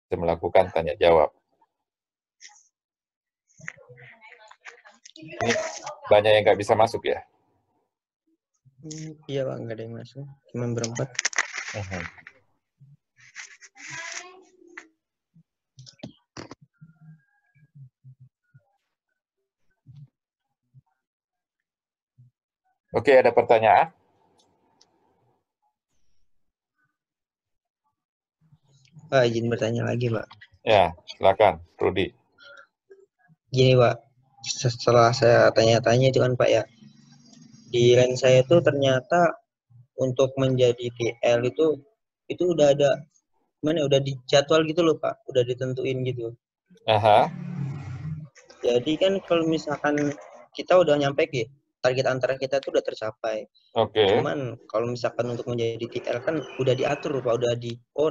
Kita melakukan tanya jawab. Ini banyak yang nggak bisa masuk ya? Iya Pak, nggak ada yang masuk. Cuma berempat. Oke, ada pertanyaan? Pak, izin bertanya lagi Pak. Ya, silakan, Rudi. Gini Pak, setelah saya tanya-tanya itu kan Pak ya, di line saya itu ternyata untuk menjadi TL itu udah ada mana udah dijadwal gitu loh Pak, udah ditentuin gitu. Aha. Jadi kan kalau misalkan kita udah nyampe ke target antara kita tuh udah tercapai. Oke. Cuman kalau misalkan untuk menjadi TL kan udah diatur Pak, udah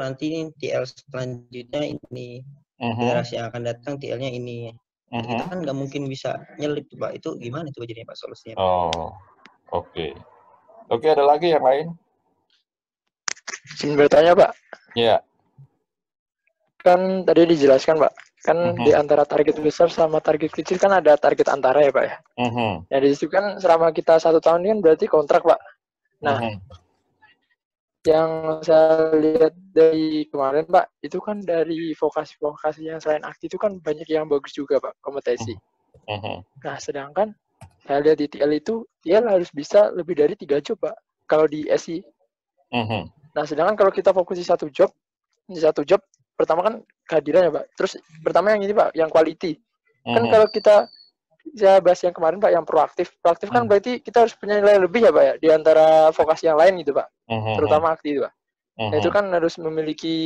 nanti ini TL selanjutnya ini, generasi yang akan datang TL-nya ini. Nah, kita kan nggak mungkin bisa nyelip tuh Pak. Itu gimana tuh jadinya Pak solusinya? Oh, oke. Oke, ada lagi yang lain? Izin bertanya Pak. Ya. Kan tadi dijelaskan Pak, kan di antara target besar sama target kecil kan ada target antara ya Pak ya. Yang di situ kan selama kita 1 tahun ini kan berarti kontrak Pak. Nah, yang saya lihat dari kemarin Pak, itu kan dari vokasi-vokasi yang selain aktif itu kan banyak yang bagus juga Pak, kompetensi. Nah, sedangkan saya lihat di TL itu, TL harus bisa lebih dari 3 job Pak, kalau di SI. Nah, sedangkan kalau kita fokus di satu job, pertama kan kehadiran ya Pak. Terus pertama yang ini Pak, yang quality. Kan kalau saya bahas yang kemarin Pak, yang proaktif. Proaktif kan berarti kita harus punya nilai lebih ya Pak ya, di antara vokasi yang lain gitu Pak. Terutama aktif Pak. Nah, itu kan harus memiliki,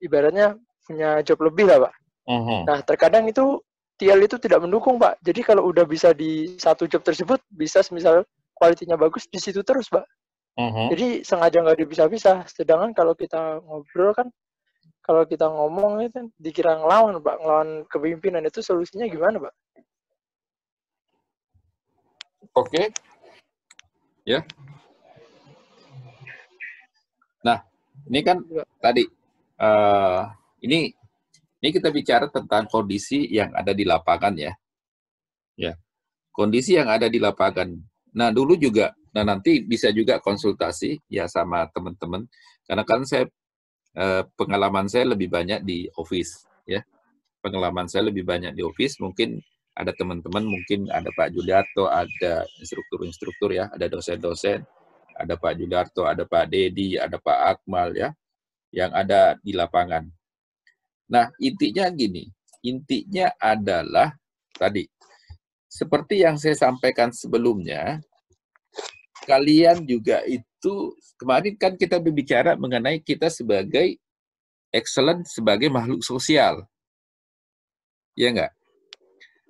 ibaratnya punya job lebih lah Pak. Nah, terkadang itu TL itu tidak mendukung Pak. Jadi kalau udah bisa di satu job tersebut, bisa misal kualitinya bagus di situ terus Pak. Jadi sengaja nggak dipisah-pisah. Sedangkan kalau kita ngobrol kan, kalau kita ngomong itu dikira ngelawan Pak, ngelawan kepemimpinan, itu solusinya gimana Pak? Oke. Ya. Nah, ini kan tadi ini kita bicara tentang kondisi yang ada di lapangan ya. Ya. Kondisi yang ada di lapangan. Nah, dulu juga nanti bisa juga konsultasi ya sama teman-teman, karena kan saya pengalaman saya lebih banyak di office ya. Pengalaman saya lebih banyak di office, mungkin ada teman-teman, mungkin ada Pak Juliarto, ada instruktur-instruktur ya, ada dosen-dosen, ada Pak Juliarto, ada Pak Dedi, ada Pak Akmal ya, yang ada di lapangan. Nah, intinya gini, intinya adalah tadi, seperti yang saya sampaikan sebelumnya, kalian juga itu, kemarin kan kita berbicara mengenai kita sebagai excellent sebagai makhluk sosial. Ya enggak?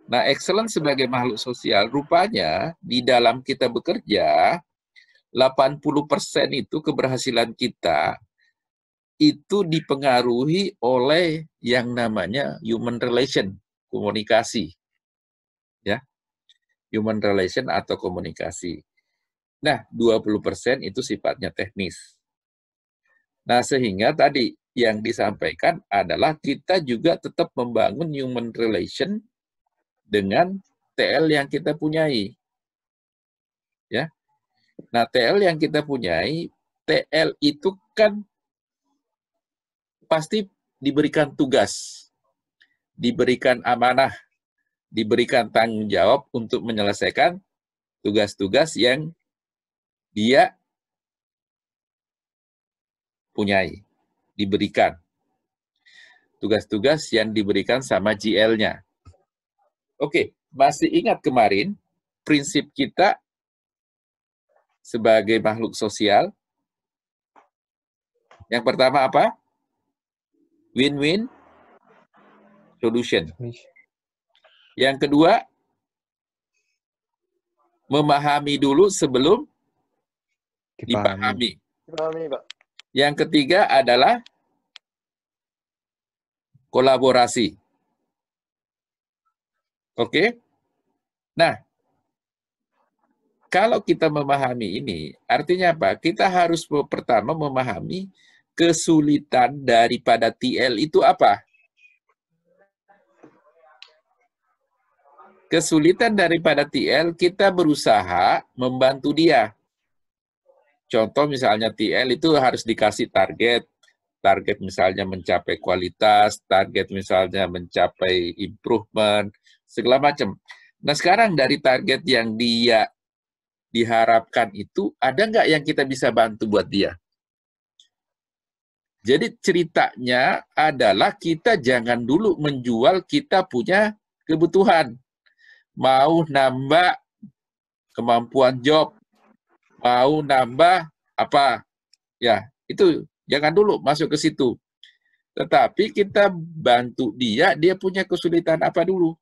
Nah, excellent sebagai makhluk sosial, rupanya di dalam kita bekerja, 80% itu keberhasilan kita itu dipengaruhi oleh yang namanya human relation, komunikasi. Ya. Human relation atau komunikasi. Nah, 20% itu sifatnya teknis. Nah, sehingga tadi yang disampaikan adalah kita juga tetap membangun human relation dengan TL yang kita punyai. Ya. Nah, TL yang kita punyai, TL itu kan pasti diberikan tugas, diberikan amanah, diberikan tanggung jawab untuk menyelesaikan tugas-tugas yang dia punyai, diberikan. Tugas-tugas yang diberikan sama GL-nya. Oke, masih ingat kemarin prinsip kita sebagai makhluk sosial? Yang pertama apa? Win-win solution. Yang kedua, memahami dulu sebelum dipahami. Yang ketiga adalah kolaborasi. Oke? Nah, kalau kita memahami ini, artinya apa? Kita harus pertama memahami kesulitan daripada TL itu apa? Kesulitan daripada TL, kita berusaha membantu dia. Contoh misalnya TL itu harus dikasih target. Target misalnya mencapai kualitas, target misalnya mencapai improvement, segala macam. Nah sekarang dari target yang dia diharapkan itu, ada nggak yang kita bisa bantu buat dia? Jadi ceritanya adalah kita jangan dulu menjual kita punya kebutuhan. Mau nambah kemampuan job, mau nambah apa, ya itu jangan dulu masuk ke situ. Tetapi kita bantu dia punya kesulitan apa dulu.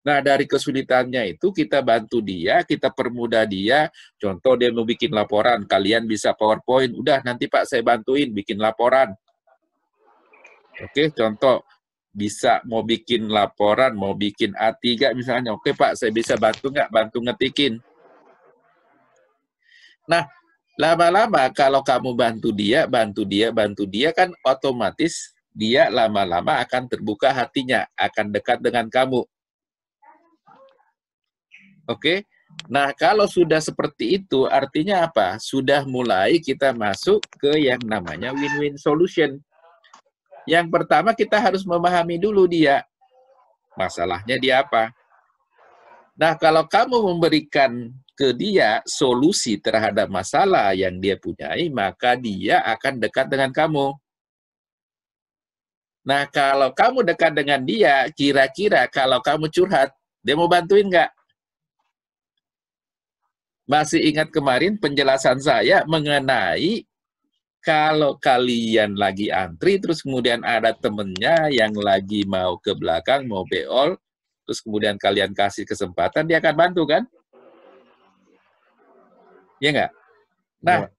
Nah dari kesulitannya itu kita bantu dia, kita permudah dia. Contoh dia mau bikin laporan, kalian bisa PowerPoint, udah nanti Pak saya bantuin bikin laporan. Oke, contoh bisa mau bikin laporan, mau bikin A3 misalnya, oke Pak saya bisa bantu nggak? Bantu ngetikin. Nah, lama-lama kalau kamu bantu dia kan otomatis dia lama-lama akan terbuka hatinya, akan dekat dengan kamu. Oke? Nah, kalau sudah seperti itu artinya apa? Sudah mulai kita masuk ke yang namanya win-win solution. Yang pertama kita harus memahami dulu dia. Masalahnya dia apa? Nah, kalau kamu memberikan ke dia solusi terhadap masalah yang dia punyai, maka dia akan dekat dengan kamu. Nah, kalau kamu dekat dengan dia, kira-kira kalau kamu curhat, dia mau bantuin nggak? Masih ingat kemarin penjelasan saya mengenai kalau kalian lagi antri, terus kemudian ada temennya yang lagi mau ke belakang, mau beol, terus kemudian kalian kasih kesempatan, dia akan bantu kan? Ya nggak? Nah,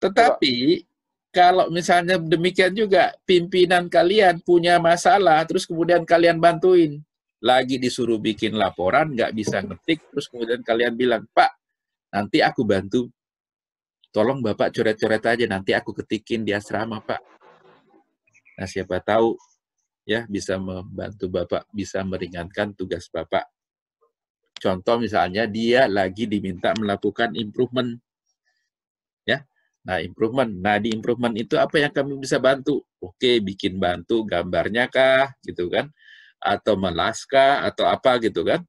tetapi kalau misalnya demikian juga, pimpinan kalian punya masalah, terus kemudian kalian bantuin. Lagi disuruh bikin laporan, nggak bisa ngetik, terus kemudian kalian bilang, Pak, nanti aku bantu. Tolong Bapak coret-coret aja, nanti aku ketikin di asrama, Pak. Nah, siapa tahu ya bisa membantu Bapak, bisa meringankan tugas Bapak. Contoh misalnya dia lagi diminta melakukan improvement. Ya. Nah, improvement. Nah, di improvement itu apa yang kami bisa bantu? Oke, bikin bantu gambarnya kah, gitu kan? Atau melas kah, atau apa gitu kan?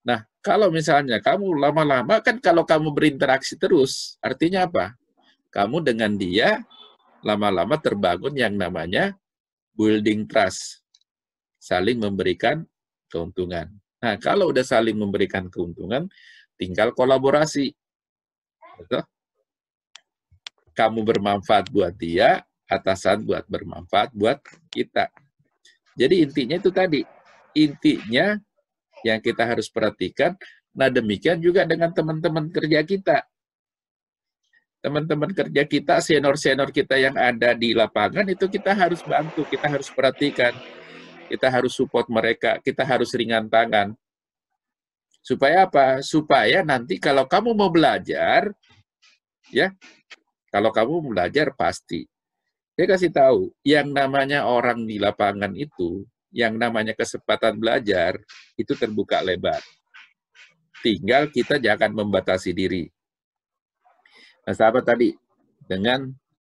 Nah, kalau misalnya kamu lama-lama, kan kalau kamu berinteraksi terus, artinya apa? Kamu dengan dia lama-lama terbangun yang namanya building trust. Saling memberikan keuntungan. Nah, kalau udah saling memberikan keuntungan, tinggal kolaborasi. Betul? Kamu bermanfaat buat dia, atasan buat bermanfaat buat kita. Jadi intinya itu tadi. Intinya yang kita harus perhatikan, nah demikian juga dengan teman-teman kerja kita. Teman-teman kerja kita, senior-senior kita yang ada di lapangan, itu kita harus bantu, kita harus perhatikan. Kita harus support mereka, kita harus ringan tangan. Supaya apa? Supaya nanti kalau kamu mau belajar, ya, kalau kamu belajar pasti. Saya kasih tahu, yang namanya orang di lapangan itu, yang namanya kesempatan belajar, itu terbuka lebar. Tinggal kita jangan membatasi diri. Nah, sahabat tadi, dengan